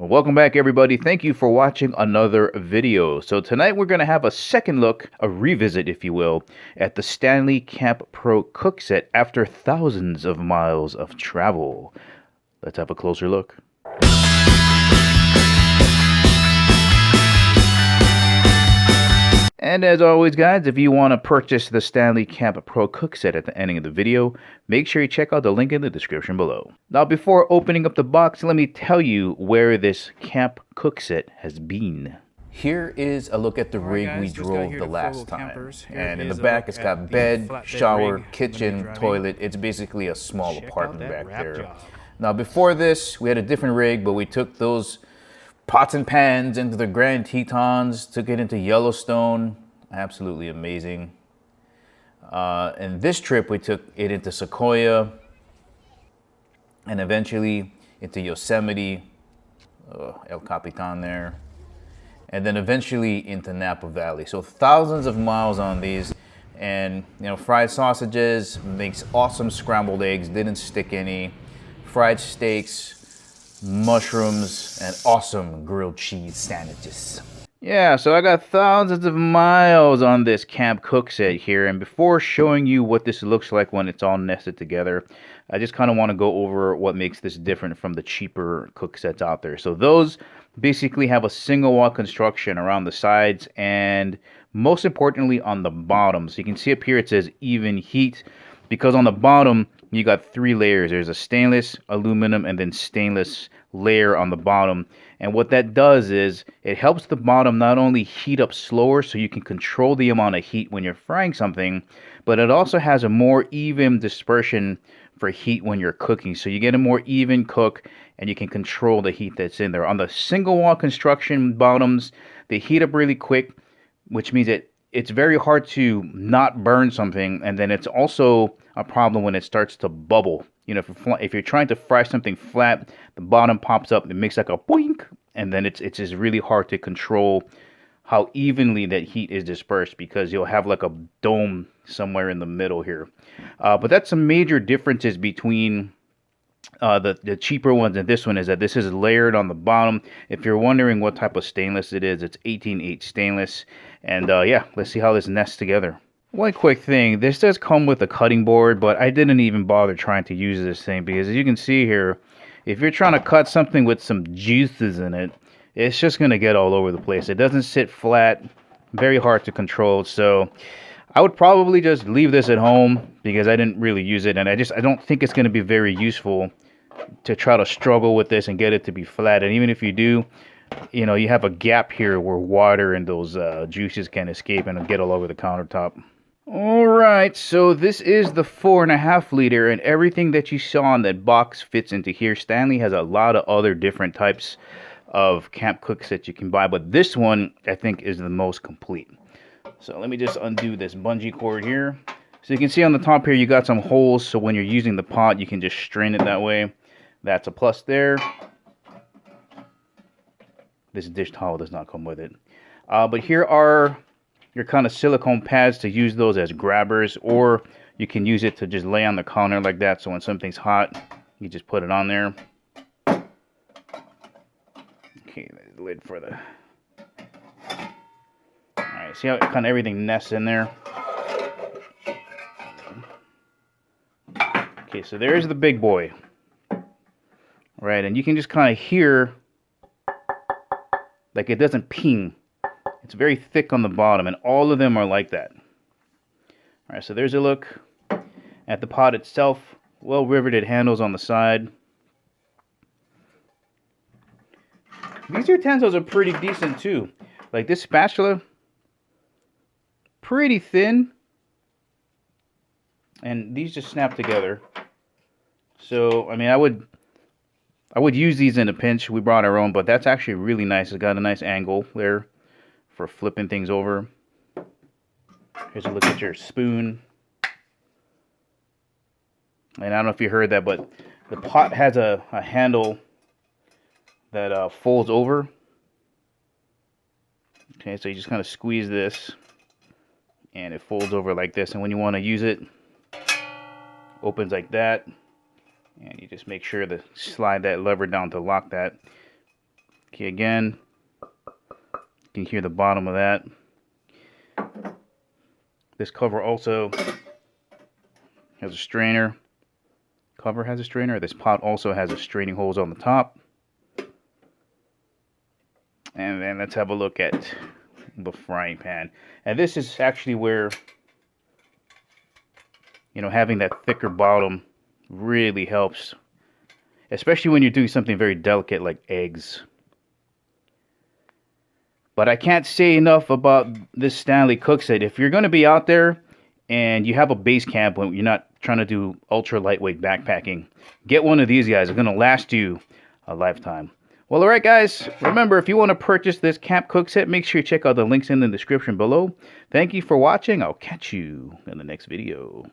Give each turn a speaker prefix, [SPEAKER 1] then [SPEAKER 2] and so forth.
[SPEAKER 1] Well, welcome back, everybody. Thank you for watching another video. So tonight we're going to have a second look, a revisit, if you will, at the Stanley Camp Pro Cookset after thousands of miles of travel. Let's have a closer look. And as always, guys, if you want to purchase the Stanley Camp Pro Cookset at the ending of the video, make sure you check out the link in the description below. Now, before opening up the box, let me tell you where this Camp Cookset has been. Here is a look at the rig we drove the last time. And in the back, it's got bed, shower, kitchen, toilet. It's basically a small apartment back there. Now, before this, we had a different rig, but we took those pots and pans into the Grand Tetons, took it into Yellowstone. Absolutely amazing. And this trip, we took it into Sequoia and eventually into Yosemite, El Capitan there, and then eventually into Napa Valley. So thousands of miles on these. And, you know, fried sausages, makes awesome scrambled eggs, didn't stick any, fried steaks, mushrooms, and awesome grilled cheese sandwiches. Yeah, so I got thousands of miles on this Camp Cookset here, and before showing you what this looks like when it's all nested together, I just kind of want to go over what makes this different from the cheaper Cooksets out there. So those basically have a single wall construction around the sides and most importantly on the bottom. So you can see up here it says even heat, because on the bottom you got three layers. There's a stainless, aluminum, and then stainless layer on the bottom. And what that does is it helps the bottom not only heat up slower so you can control the amount of heat when you're frying something, but it also has a more even dispersion for heat when you're cooking. So you get a more even cook and you can control the heat that's in there. On the single wall construction bottoms, they heat up really quick, which means it's very hard to not burn something, and then it's also a problem when it starts to bubble. You know, if you're trying to fry something flat, the bottom pops up, it makes like a boink, and then it's just really hard to control how evenly that heat is dispersed, because you'll have like a dome somewhere in the middle here. But that's some major differences between the cheaper ones and this one, is that this is layered on the bottom. If you're wondering what type of stainless it is, it's 18H stainless. And yeah, let's see how this nests together. One quick thing, this does come with a cutting board, but I didn't even bother trying to use this thing, because as you can see here, if you're trying to cut something with some juices in it, it's just going to get all over the place. It doesn't sit flat, very hard to control. So I would probably just leave this at home, because I didn't really use it, and I don't think it's going to be very useful to try to struggle with this and get it to be flat. And even if you do, you know, you have a gap here where water and those juices can escape and get all over the countertop. Alright, so this is the 4.5 liter, and everything that you saw in that box fits into here. Stanley has a lot of other different types of camp cooksets you can buy, but this one I think is the most complete. So let me just undo this bungee cord here. So you can see on the top here you got some holes, so when you're using the pot you can just strain it that way. That's a plus there. This dish towel does not come with it. But here are your kind of silicone pads to use those as grabbers, or you can use it to just lay on the counter like that, so when something's hot you just put it on there. Okay, the lid for the... Alright, see how kind of everything nests in there? Okay, so there's the big boy. Right, and you can just kind of hear, like, it doesn't ping. It's very thick on the bottom, and all of them are like that. All right, so there's a look at the pot itself. Well riveted handles on the side. These utensils are pretty decent too. Like this spatula, pretty thin, and these just snap together. So I mean, I would use these in a pinch. We brought our own, but that's actually really nice. It's got a nice angle there for flipping things over. Here's a look at your spoon. And I don't know if you heard that, but the pot has a handle that folds over. Okay, so you just kind of squeeze this and it folds over like this. And when you want to use it, opens like that. And you just make sure to slide that lever down to lock that. Okay, again, you can hear the bottom of that. This cover also has a strainer. Cover has a strainer. This pot also has a straining hose on the top. And then let's have a look at the frying pan. And this is actually where, you know, having that thicker bottom really helps, especially when you're doing something very delicate like eggs. But I can't say enough about this Stanley Cookset. If you're going to be out there and you have a base camp when you're not trying to do ultra lightweight backpacking, get one of these guys. It's going to last you a lifetime. Well, alright guys, remember, if you want to purchase this camp Cookset, make sure you check out the links in the description below. Thank you for watching. I'll catch you in the next video.